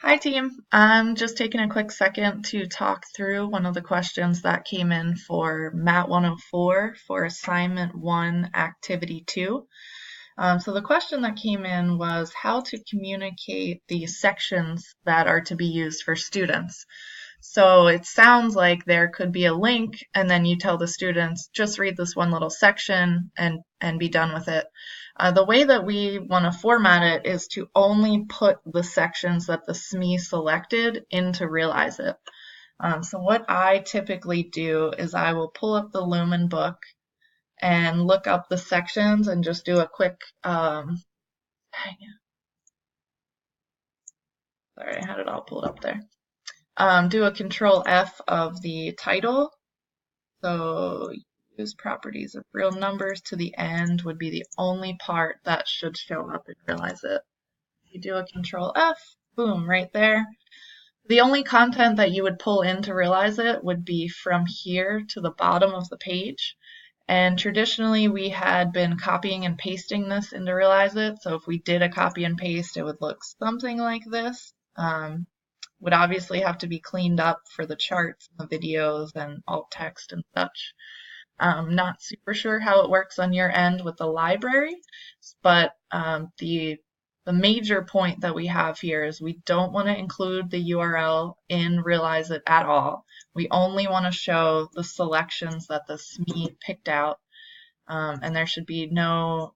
Hi team. I'm just taking a quick second to talk through one of the questions that came in for MAT 104 for assignment 1, activity 2. So the question that came in was how to communicate the sections that are to be used for students. So it sounds like there could be a link and then you tell the students, just read this one little section and be done with it. The way that we want to format it is to only put the sections that the SME selected into Realize It. So what I typically do is I will pull up the Lumen book and look up the sections and just do a quick, sorry, I had it all pulled up there. Do a control F of the title. So use properties of real numbers to the end would be the only part that should show up and Realize It. You do a control F, boom, right there. The only content that you would pull in to Realize It would be from here to the bottom of the page. And traditionally we had been copying and pasting this into Realize It. So if we did a copy and paste, it would look something like this. Would obviously have to be cleaned up for the charts and the videos and alt text and such. Not super sure how it works on your end with the library, but the major point that we have here is we don't want to include the URL in Realize It at all. We only want to show the selections that the SME picked out, and there should be no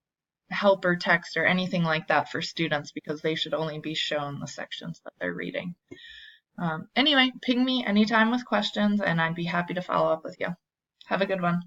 helper text or anything like that for students because they should only be shown the sections that they're reading. Anyway, ping me anytime with questions and I'd be happy to follow up with you. Have a good one.